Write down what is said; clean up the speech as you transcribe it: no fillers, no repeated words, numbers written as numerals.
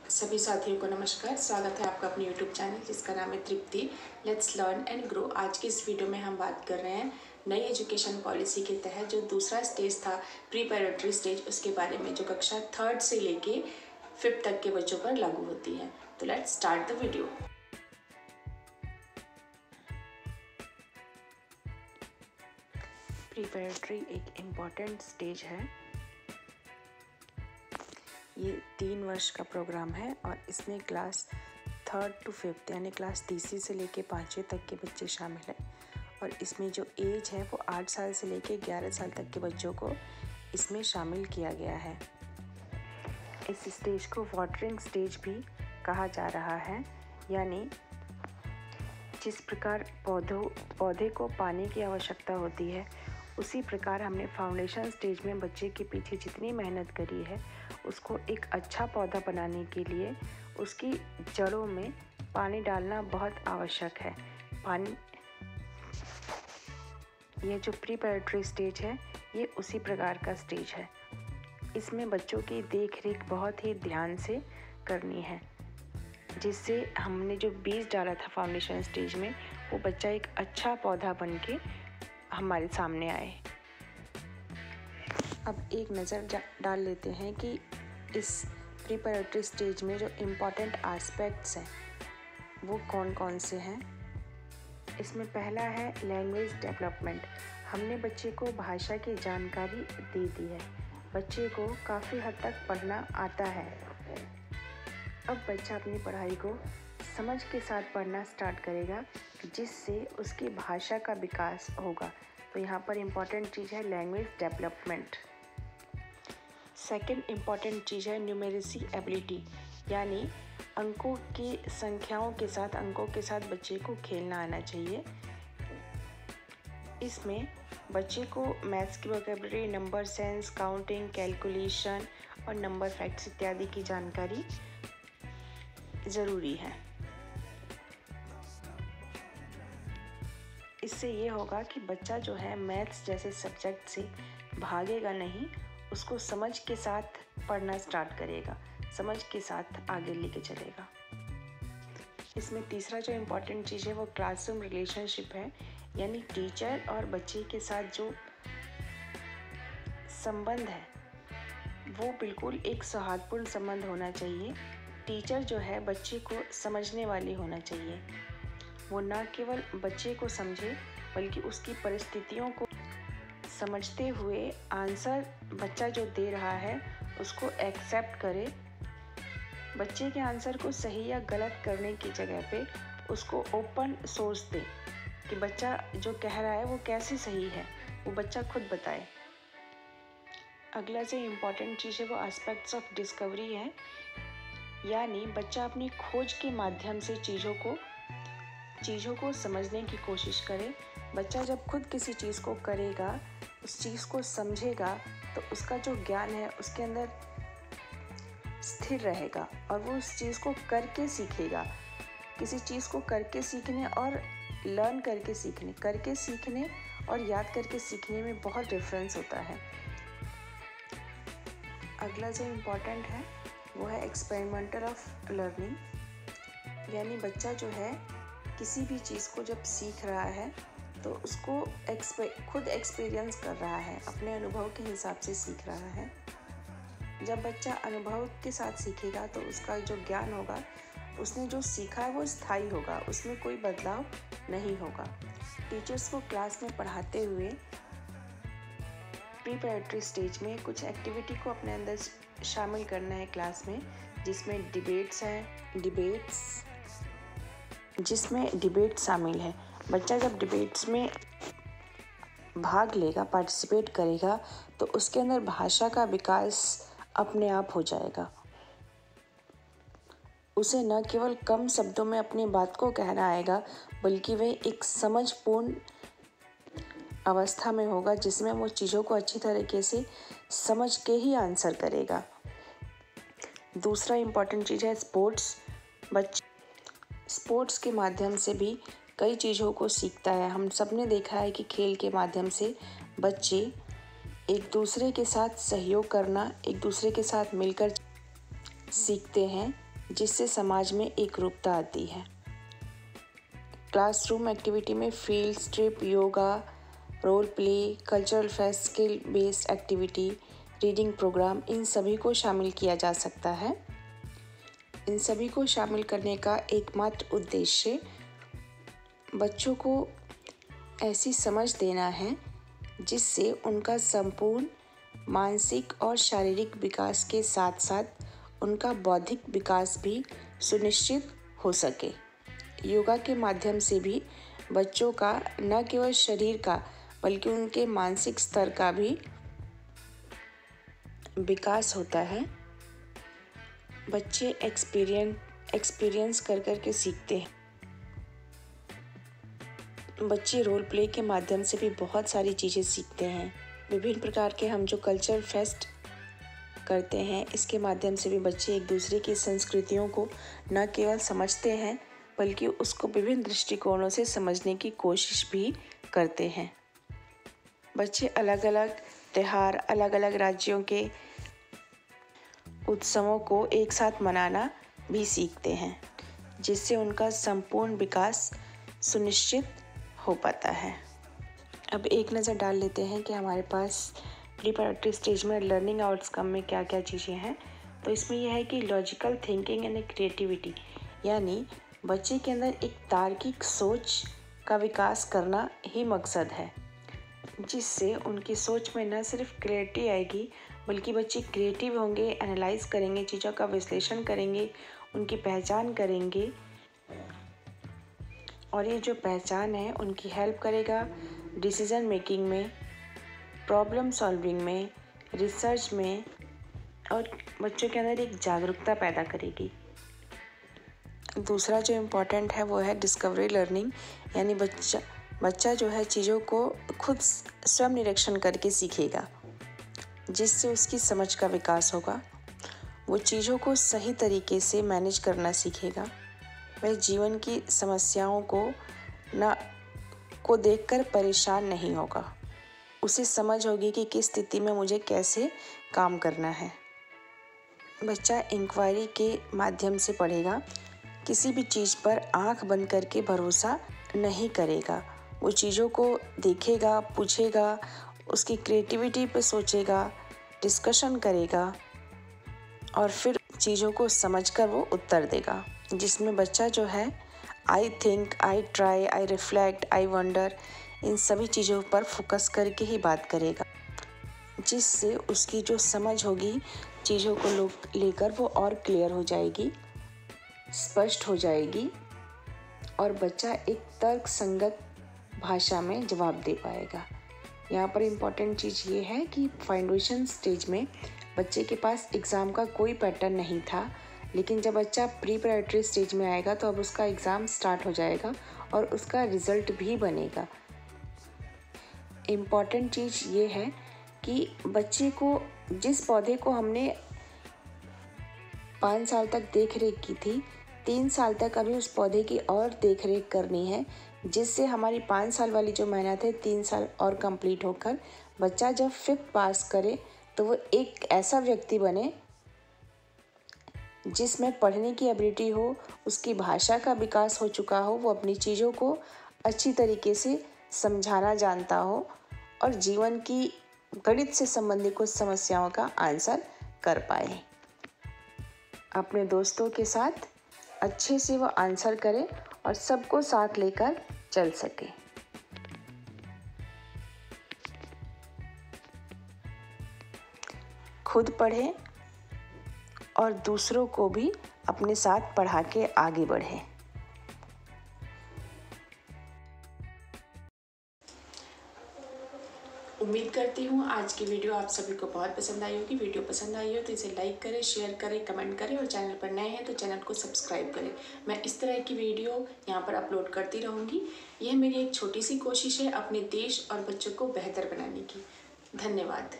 सभी साथियों को नमस्कार। स्वागत है आपका अपने YouTube चैनल जिसका नाम है तृप्ति लेट्स लर्न एंड ग्रो। आज की इस वीडियो में हम बात कर रहे हैं नई एजुकेशन पॉलिसी के तहत जो दूसरा स्टेज था प्रीपैरेटरी स्टेज, उसके बारे में, जो कक्षा 3rd से लेके 5th तक के बच्चों पर लागू होती है। तो लेट्स स्टार्ट द वीडियो। प्रीपैरेटरी एक इम्पॉर्टेंट स्टेज है। ये 3 वर्ष का प्रोग्राम है और इसमें क्लास 3rd to 5th यानी क्लास तीसरी से लेके 5वीं तक के बच्चे शामिल हैं। और इसमें जो एज है वो 8 साल से लेके 11 साल तक के बच्चों को इसमें शामिल किया गया है। इस स्टेज को वाटरिंग स्टेज भी कहा जा रहा है, यानी जिस प्रकार पौधे को पानी की आवश्यकता होती है, उसी प्रकार हमने फाउंडेशन स्टेज में बच्चे के पीछे जितनी मेहनत करी है उसको एक अच्छा पौधा बनाने के लिए उसकी जड़ों में पानी डालना बहुत आवश्यक है। ये जो प्रीपैरेटरी स्टेज है ये उसी प्रकार का स्टेज है। इसमें बच्चों की देखरेख बहुत ही ध्यान से करनी है, जिससे हमने जो बीज डाला था फाउंडेशन स्टेज में वो बच्चा एक अच्छा पौधा बन के हमारे सामने आए। अब एक नज़र डाल लेते हैं कि इस प्रीपैरेटरी स्टेज में जो इम्पॉर्टेंट एस्पेक्ट्स हैं वो कौन कौन से हैं। इसमें पहला है लैंग्वेज डेवलपमेंट। हमने बच्चे को भाषा की जानकारी दे दी है, बच्चे को काफ़ी हद तक पढ़ना आता है। अब बच्चा अपनी पढ़ाई को समझ के साथ पढ़ना स्टार्ट करेगा, जिससे उसकी भाषा का विकास होगा। तो यहाँ पर इम्पॉर्टेंट चीज़ है लैंग्वेज डेवलपमेंट। सेकंड इम्पॉर्टेंट चीज़ है न्यूमेरेसी एबिलिटी, यानी अंकों की संख्याओं के साथ, अंकों के साथ बच्चे को खेलना आना चाहिए। इसमें बच्चे को मैथ्स की vocabulary, number sense, counting, calculation और नंबर फैक्ट्स इत्यादि की जानकारी ज़रूरी है। इससे ये होगा कि बच्चा जो है मैथ्स जैसे सब्जेक्ट से भागेगा नहीं, उसको समझ के साथ पढ़ना स्टार्ट करेगा, समझ के साथ आगे लेके चलेगा। इसमें तीसरा जो इम्पोर्टेंट चीज़ है वो क्लासरूम रिलेशनशिप है, यानी टीचर और बच्चे के साथ जो संबंध है वो बिल्कुल एक सौहार्दपूर्ण संबंध होना चाहिए। टीचर जो है बच्चे को समझने वाली होना चाहिए, वो ना केवल बच्चे को समझे बल्कि उसकी परिस्थितियों को समझते हुए आंसर बच्चा जो दे रहा है उसको एक्सेप्ट करे। बच्चे के आंसर को सही या गलत करने की जगह पे उसको ओपन सोर्स दे कि बच्चा जो कह रहा है वो कैसे सही है, वो बच्चा खुद बताए। अगला जो इम्पॉर्टेंट चीज़ है वो एस्पेक्ट्स ऑफ डिस्कवरी है, यानी बच्चा अपनी खोज के माध्यम से चीज़ों को समझने की कोशिश करे। बच्चा जब खुद किसी चीज़ को करेगा, उस चीज़ को समझेगा, तो उसका जो ज्ञान है उसके अंदर स्थिर रहेगा और वो उस चीज़ को करके सीखेगा। किसी चीज़ को करके सीखने और लर्न करके सीखने और याद करके सीखने में बहुत डिफरेंस होता है। अगला जो इम्पोर्टेंट है वो है एक्सपेरिमेंटल ऑफ लर्निंग, यानी बच्चा जो है किसी भी चीज़ को जब सीख रहा है तो उसको खुद एक्सपीरियंस कर रहा है, अपने अनुभव के हिसाब से सीख रहा है। जब बच्चा अनुभव के साथ सीखेगा तो उसका जो ज्ञान होगा, उसने जो सीखा है वो स्थायी होगा, उसमें कोई बदलाव नहीं होगा। टीचर्स को क्लास में पढ़ाते हुए प्रीपैरेटरी स्टेज में कुछ एक्टिविटी को अपने अंदर शामिल करना है क्लास में, जिसमें डिबेट शामिल है। बच्चा जब डिबेट्स में भाग लेगा, पार्टिसिपेट करेगा, तो उसके अंदर भाषा का विकास अपने आप हो जाएगा। उसे न केवल कम शब्दों में अपनी बात को कहना आएगा, बल्कि वह एक समझपूर्ण अवस्था में होगा जिसमें वो चीज़ों को अच्छी तरीके से समझ के ही आंसर करेगा। दूसरा इम्पॉर्टेंट चीज़ है स्पोर्ट्स। स्पोर्ट्स के माध्यम से भी कई चीज़ों को सीखता है। हम सब ने देखा है कि खेल के माध्यम से बच्चे एक दूसरे के साथ सहयोग करना, एक दूसरे के साथ मिलकर सीखते हैं। जिससे समाज में एकरूपता आती है। क्लासरूम एक्टिविटी में field trip, yoga, role play, cultural fest, skill based activity, reading program, इन सभी को शामिल किया जा सकता है। इन सभी को शामिल करने का एकमात्र उद्देश्य बच्चों को ऐसी समझ देना है जिससे उनका संपूर्ण मानसिक और शारीरिक विकास के साथ साथ उनका बौद्धिक विकास भी सुनिश्चित हो सके। योगा के माध्यम से भी बच्चों का न केवल शरीर का बल्कि उनके मानसिक स्तर का भी विकास होता है। बच्चे एक्सपीरियंस कर कर के सीखते हैं। बच्चे रोल प्ले के माध्यम से भी बहुत सारी चीज़ें सीखते हैं। विभिन्न प्रकार के हम जो कल्चर फेस्ट करते हैं, इसके माध्यम से भी बच्चे एक दूसरे की संस्कृतियों को न केवल समझते हैं बल्कि उसको विभिन्न दृष्टिकोणों से समझने की कोशिश भी करते हैं। बच्चे अलग अलग त्योहार, अलग अलग राज्यों के उत्सवों को एक साथ मनाना भी सीखते हैं, जिससे उनका संपूर्ण विकास सुनिश्चित हो पाता है। अब एक नज़र डाल लेते हैं कि हमारे पास प्रीपैरेटरी स्टेज में लर्निंग आउटकम में क्या क्या चीज़ें हैं। तो इसमें यह है कि लॉजिकल थिंकिंग एंड क्रिएटिविटी, यानी बच्चे के अंदर एक तार्किक सोच का विकास करना ही मकसद है, जिससे उनकी सोच में न सिर्फ क्लैरिटी आएगी बल्कि बच्चे क्रिएटिव होंगे, एनालाइज करेंगे, चीज़ों का विश्लेषण करेंगे, उनकी पहचान करेंगे और ये जो पहचान है उनकी हेल्प करेगा डिसीज़न मेकिंग में, प्रॉब्लम सॉल्विंग में, रिसर्च में, और बच्चों के अंदर एक जागरूकता पैदा करेगी। दूसरा जो इम्पोर्टेंट है वो है डिस्कवरी लर्निंग, यानी बच्चा जो है चीज़ों को खुद स्वयं निरीक्षण करके सीखेगा, जिससे उसकी समझ का विकास होगा। वो चीज़ों को सही तरीके से मैनेज करना सीखेगा। वह जीवन की समस्याओं को देखकर परेशान नहीं होगा। उसे समझ होगी कि किस स्थिति में मुझे कैसे काम करना है। बच्चा इंक्वायरी के माध्यम से पढ़ेगा, किसी भी चीज़ पर आंख बंद करके भरोसा नहीं करेगा। वो चीज़ों को देखेगा, पूछेगा, उसकी क्रिएटिविटी पे सोचेगा, डिस्कशन करेगा और फिर चीज़ों को समझकर वो उत्तर देगा, जिसमें बच्चा जो है I think, I try, I reflect, I wonder, इन सभी चीज़ों पर फोकस करके ही बात करेगा, जिससे उसकी जो समझ होगी चीज़ों को लेकर वो और क्लियर हो जाएगी, स्पष्ट हो जाएगी और बच्चा एक तर्क संगत भाषा में जवाब दे पाएगा। यहाँ पर इम्पॉर्टेंट चीज़ ये है कि फाउंडेशन स्टेज में बच्चे के पास एग्ज़ाम का कोई पैटर्न नहीं था, लेकिन जब बच्चा प्रीपैरेटरी स्टेज में आएगा तो अब उसका एग्ज़ाम स्टार्ट हो जाएगा और उसका रिज़ल्ट भी बनेगा। इम्पॉर्टेंट चीज़ ये है कि बच्चे को जिस पौधे को हमने 5 साल तक देख रेख की थी, 3 साल तक अभी उस पौधे की और देख रेख करनी है, जिससे हमारी 5 साल वाली जो मेहनत है 3 साल और कंप्लीट होकर बच्चा जब 5th पास करे तो वो एक ऐसा व्यक्ति बने जिसमें पढ़ने की एबिलिटी हो, उसकी भाषा का विकास हो चुका हो, वो अपनी चीज़ों को अच्छी तरीके से समझाना जानता हो और जीवन की गणित से संबंधित कुछ समस्याओं का आंसर कर पाए। अपने दोस्तों के साथ अच्छे से वो आंसर करे और सबको साथ लेकर चल सके। खुद पढ़े और दूसरों को भी अपने साथ पढ़ा के आगे बढ़े। उम्मीद करती हूँ आज की वीडियो आप सभी को बहुत पसंद आई होगी। वीडियो पसंद आई हो तो इसे लाइक करें, शेयर करें, कमेंट करें और चैनल पर नए हैं तो चैनल को सब्सक्राइब करें। मैं इस तरह की वीडियो यहाँ पर अपलोड करती रहूँगी। यह मेरी एक छोटी सी कोशिश है अपने देश और बच्चों को बेहतर बनाने की। धन्यवाद।